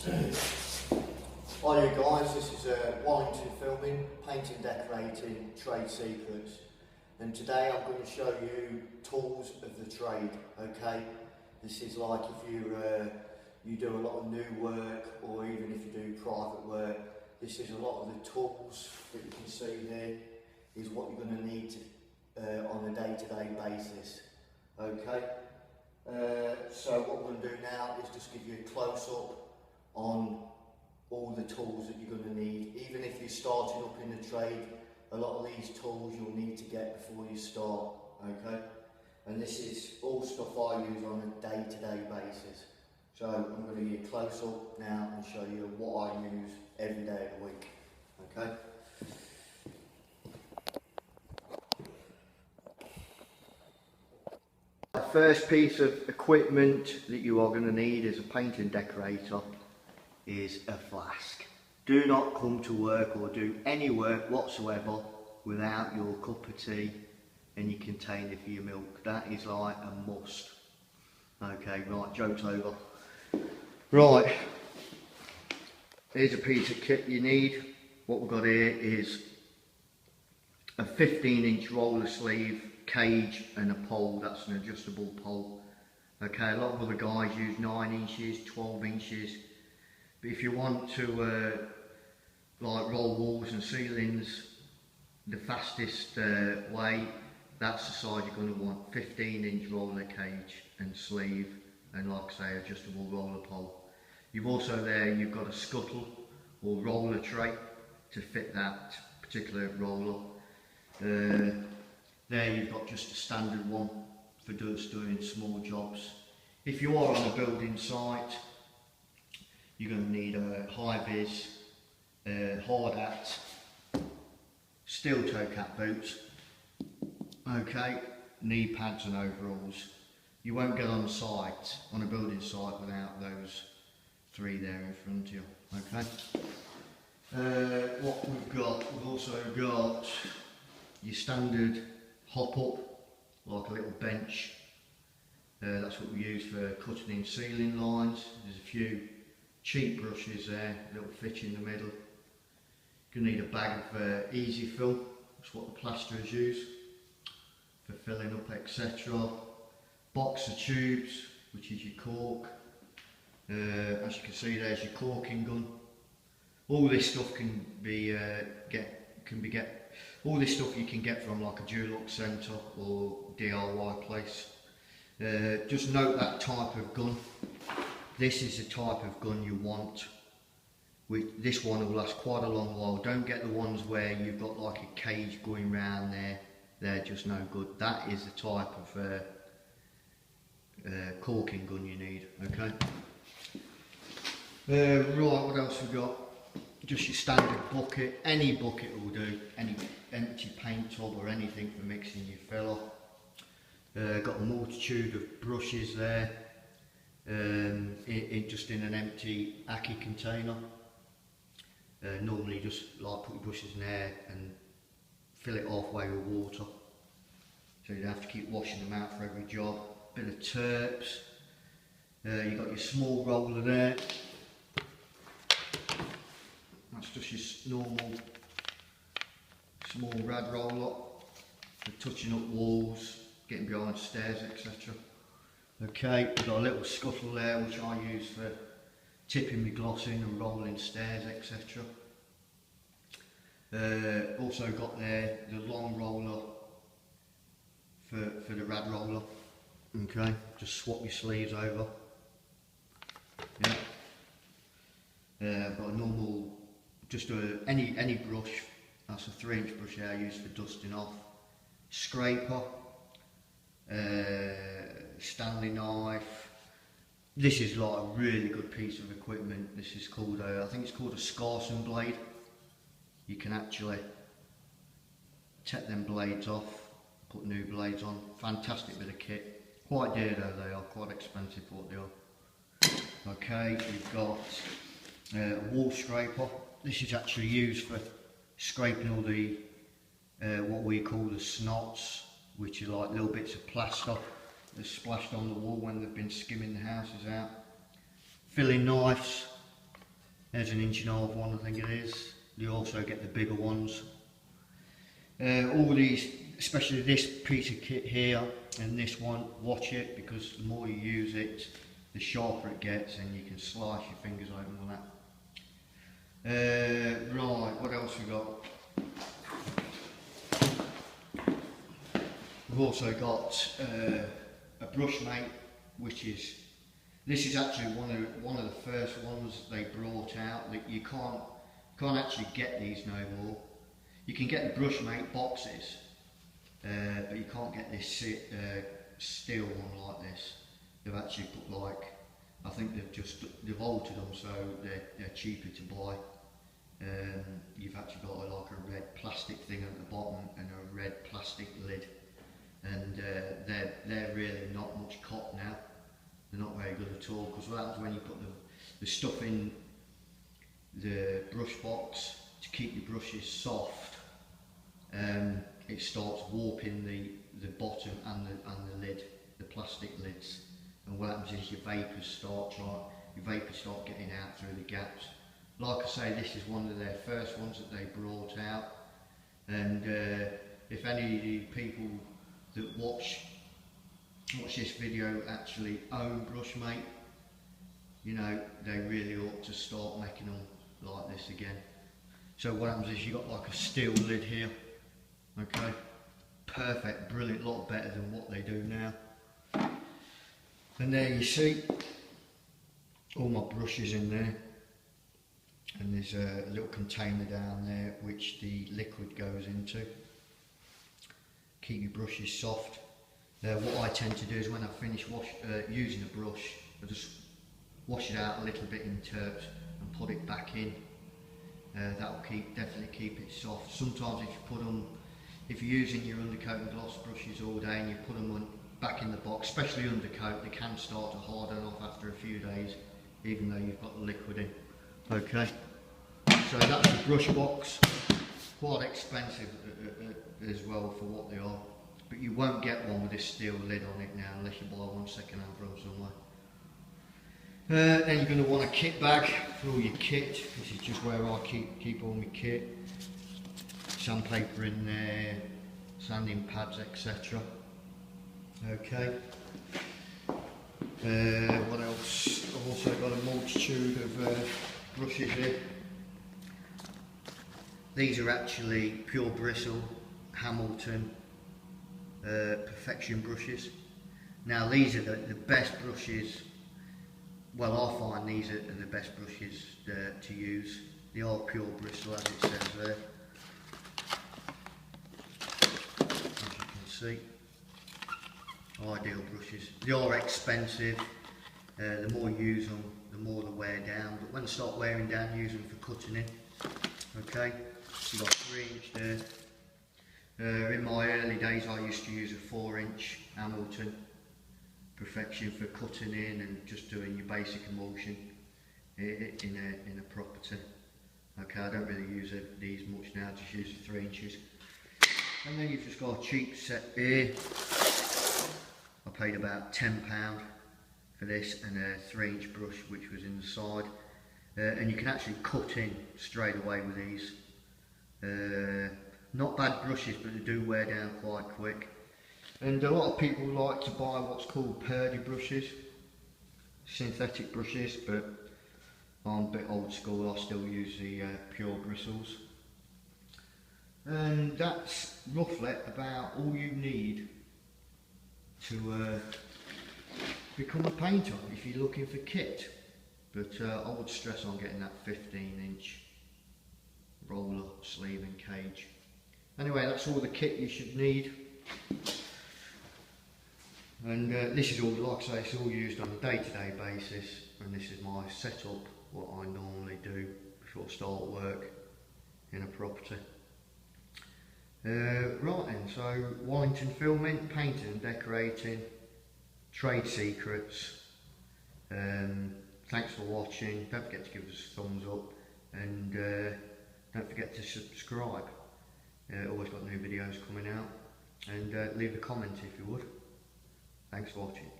Hi you guys, this is Wallington Filming, Painting, Decorating, Trade Secrets, and today I'm going to show you tools of the trade. Okay, this is like if you do a lot of new work, or even if you do private work, this is a lot of the tools that you can see here is what you're going to need on a day-to-day basis. Okay, so what we're going to do now is just give you a close-up on all the tools that you're going to need. Even if you're starting up in the trade, a lot of these tools you'll need to get before you start. Okay, and this is all stuff I use on a day-to-day basis. So I'm going to give you a close-up now and show you what I use every day of the week. Okay. The first piece of equipment that you are going to need as a painting decorator is a flask. Do not come to work or do any work whatsoever without your cup of tea and your container for your milk. That is like a must. Okay, right, joke's over. Right, here's a piece of kit you need. What we've got here is a 15-inch roller sleeve, cage and a pole. That's an adjustable pole. Okay, a lot of other guys use 9 inches, 12 inches. But if you want to like roll walls and ceilings the fastest way, that's the size you're going to want. 15-inch roller cage and sleeve, and like I say, adjustable roller pole. You've also you've got a scuttle or roller tray to fit that particular roller. There you've got just a standard one for just doing small jobs. If you are on a building site, you're going to need a high-vis, hard hat, steel toe cap boots, okay, knee pads and overalls. You won't get on site, on a building site, without those three there in front of you, okay. What we've also got your standard hop-up, like a little bench. That's what we use for cutting in ceiling lines. There's a few cheap brushes there, a little fitch in the middle. You're going to need a bag of easy fill, that's what the plasterers use for filling up, etc. Box of tubes, which is your cork. As you can see, there's your corking gun. All this stuff can be all this stuff you can get from like a Dulux centre or DIY place. Just note that type of gun. This is the type of gun you want. This one will last quite a long while. Don't get the ones where you've got like a cage going round there. They're just no good. That is the type of corking gun you need, okay? Right, what else we got? Just your standard bucket. Any bucket will do. Any empty paint tub or anything for mixing your filler. Got a multitude of brushes there. Just in an empty Aki container. Normally just like put your brushes in there and fill it halfway with water, so you don't have to keep washing them out for every job. Bit of terps. You've got your small roller there. That's just your normal small rad roller for touching up walls, getting behind stairs, etc. Okay, we've got a little scuttle there which I use for tipping my gloss in and rolling stairs, etc. Also got there the long roller for the rad roller. Okay, just swap your sleeves over. Yeah. Got a normal, just any brush. That's a 3-inch brush I use for dusting off. Scraper. Stanley knife. This is like a really good piece of equipment. This is called I think it's called a Scarson blade. You can actually take them blades off, put new blades on. Fantastic bit of kit. Quite dear though, they are quite expensive for what they are. Okay, we've got a wall scraper. This is actually used for scraping all the what we call the snots, which are like little bits of plaster that's splashed on the wall when they've been skimming the houses out. Filling knives, There's an 1.5" one, I think it is. You also get the bigger ones. All these, especially this piece of kit here and this one, watch it, because the more you use it, the sharper it gets, and you can slice your fingers open with that. Right, what else we got? We've also got a brush mate, which is, this is actually one of the first ones they brought out. That you can't actually get these no more. You can get the brush mate boxes, but you can't get this steel one like this. They've actually put, like, I think they've altered them so they're cheaper to buy. You've actually got like a red plastic thing at the bottom and a red plastic lid, and they're really not much cop now. They're not very good at all, because what happens when you put the stuff in the brush box to keep your brushes soft, it starts warping the bottom and the lid, the plastic lids, and what happens is your vapours start getting out through the gaps. Like I say, this is one of their first ones that they brought out, and if any of the people that watch this video actually own Brushmate, you know, they really ought to start making them like this again. So what happens is you got like a steel lid here, okay, perfect, brilliant, lot better than what they do now. And there you see all my brushes in there, and there's a little container down there which the liquid goes into. Keep your brushes soft. What I tend to do is when I finish using a brush, I just wash it out a little bit in terps and put it back in. That'll definitely keep it soft. Sometimes if you're using your undercoat and gloss brushes all day and you put them back in the box, especially undercoat, they can start to harden off after a few days, even though you've got the liquid in. Okay, so that's the brush box. Quite expensive as well for what they are, but you won't get one with this steel lid on it now unless you buy one second hand from somewhere. Then you're going to want a kit bag for all your kit. This is just where I keep all my kit. Sandpaper in there, sanding pads, etc. Okay. What else? I've also got a multitude of brushes here. These are actually Pure Bristle Hamilton Perfection brushes. Now these are the best brushes. Well, I find these are the best brushes to use. They are Pure Bristle, as it says there. As you can see, ideal brushes. They are expensive. The more you use them, the more they wear down. But when they start wearing down, use them for cutting in. Okay, so you've got 3" there. In my early days, I used to use a 4" Hamilton Perfection for cutting in and just doing your basic emulsion in a property. Okay, I don't really use these much now, just use the 3". And then you've just got a cheap set here. I paid about £10 for this, and a 3" brush which was in the side. And you can actually cut in straight away with these. Not bad brushes, but they do wear down quite quick. And a lot of people like to buy what's called Purdy brushes, synthetic brushes, but I'm a bit old school, I still use the Pure Bristles. And that's roughly about all you need to become a painter if you're looking for kit. But I would stress on getting that 15" roller, sleeve and cage. Anyway, that's all the kit you should need. And this is all, like I say, it's all used on a day-to-day basis, and this is my setup, what I normally do before I start work in a property. Right then, so Wallington Filming, painting and decorating, trade secrets. Thanks for watching. Don't forget to give us a thumbs up, and don't forget to subscribe. Always got new videos coming out, and leave a comment if you would. Thanks for watching.